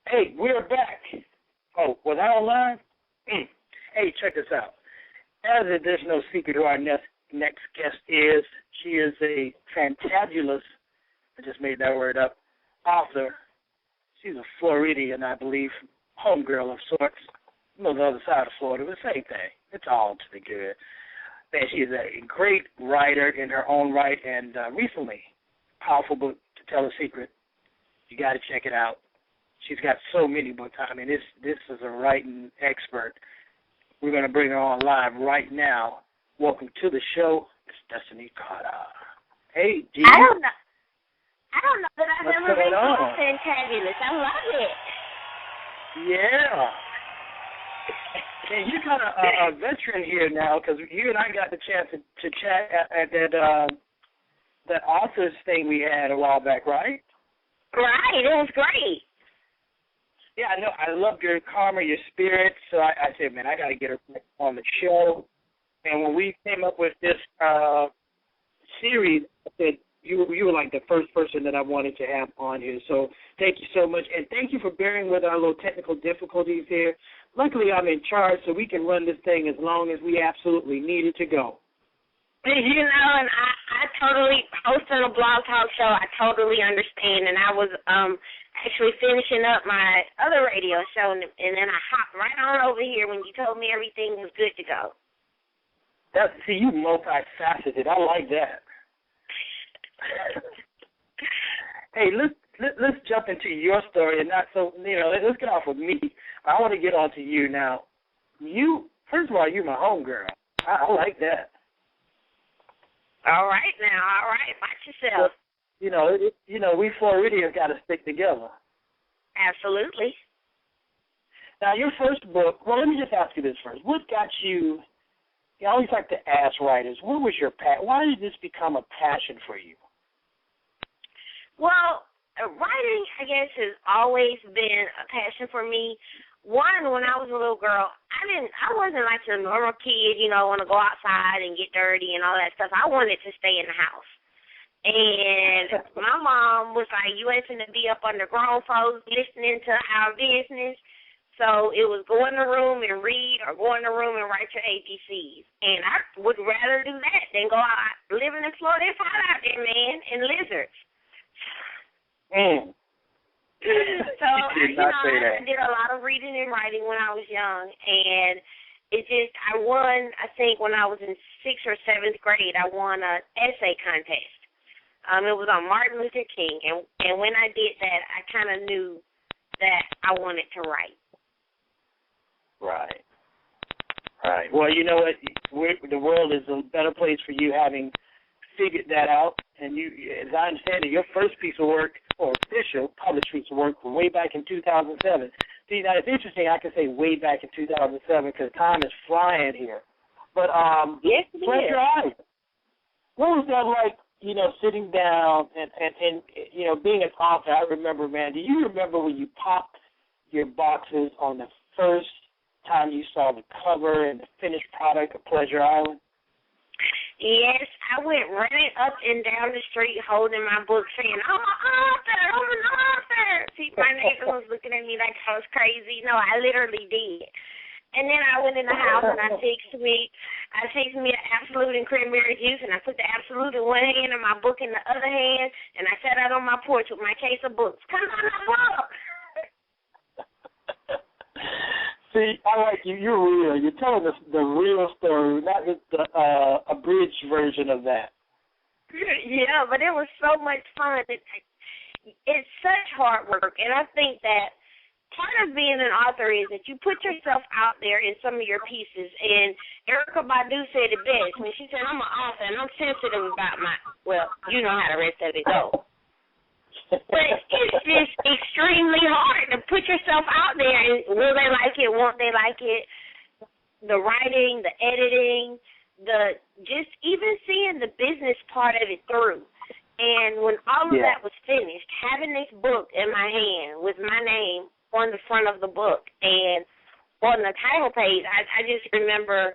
Hey, we're back. Oh, was I online? Hey, check this out. As there's no secret who our next guest is, she is a fantabulous, I just made that word up, author. She's a Floridian, I believe, homegirl of sorts. The other side of Florida, the same thing. It's all to the good. Man, she is a great writer in her own right, and recently, powerful book, To Tell a Secret. You got to check it out. She's got so many books. I mean, this is a writing expert. We're going to bring her on live right now. Welcome to the show, Miss Destiny Carter. Hey, G. I don't know that I've What's ever been going on? called fantabulous. I love it. Yeah. And you're kind of a veteran here now because you and I got the chance to chat at that authors thing we had a while back, right? Right. It was great. Yeah, I know. I loved your karma, your spirit. So I said, man, I got to get her on the show. And when we came up with this series, I said, you were like the first person that I wanted to have on here. So thank you so much. And thank you for bearing with our little technical difficulties here. Luckily, I'm in charge, so we can run this thing as long as we absolutely need it to go. You know, and I totally, hosting a blog talk show, I totally understand. And I was actually finishing up my other radio show, and then I hopped right on over here when you told me everything was good to go. See, you multifaceted. I like that. Hey, let's jump into your story, and not so let's get off of me. I want to get on to you now. You, first of all, you're my homegirl. I like that. All right now, all right, watch yourself. So, we Floridians got to stick together. Absolutely. Now, your first book. Well, let me just ask you this first. What got you? I always like to ask writers, what was your why did this become a passion for you? Well, writing, I guess, has always been a passion for me. One, when I was a little girl, I wasn't like a normal kid, want to go outside and get dirty and all that stuff. I wanted to stay in the house. And my mom was like, you ain't finna be up under grown folks listening to our business. So it was go in the room and read or go in the room and write your ABCs. And I would rather do that than go out living in Florida. It's hot out there, man, and lizards. So, I did a lot of reading and writing when I was young. And I won, I think, when I was in 6th or 7th grade, I won an essay contest. It was on Martin Luther King. And when I did that, I kind of knew that I wanted to write. Right. Well, you know what? The world is a better place for you having figured that out. And you, as I understand it, your first piece of work, or official published piece of work, was way back in 2007. See, now it's interesting. I can say way back in 2007 because time is flying here. But yes, it Pleasure Island. What was that like? Sitting down and being an author. I remember, man. Do you remember when you popped your boxes on the first time you saw the cover and the finished product of Pleasure Island? Yes, I went running up and down the street holding my book saying, I'm an author. See, my neighbor was looking at me like I was crazy. No, I literally did. And then I went in the house and I fixed me an Absolute and cranberry juice, and I put the Absolute in one hand and my book in the other hand, and I sat out on my porch with my case of books. Come on, my book. See, I like you. You're real. You're telling us the real story, not just the abridged version of that. Yeah, but it was so much fun. It's such hard work, and I think that part of being an author is that you put yourself out there in some of your pieces. And Erykah Badu said it best when she said, I'm an author and I'm sensitive about you know how the rest of it goes. But it's just extremely hard to put yourself out there. And will they like it? Won't they like it? The writing, the editing, just even seeing the business part of it through. And when all of that was finished, having this book in my hand with my name on the front of the book and on the title page, I just remember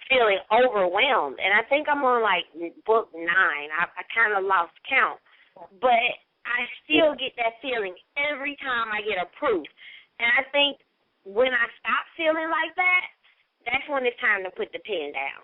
feeling overwhelmed. And I think I'm on, book 9. I kind of lost count. But I still get that feeling every time I get a proof. And I think when I stop feeling like that, that's when it's time to put the pen down.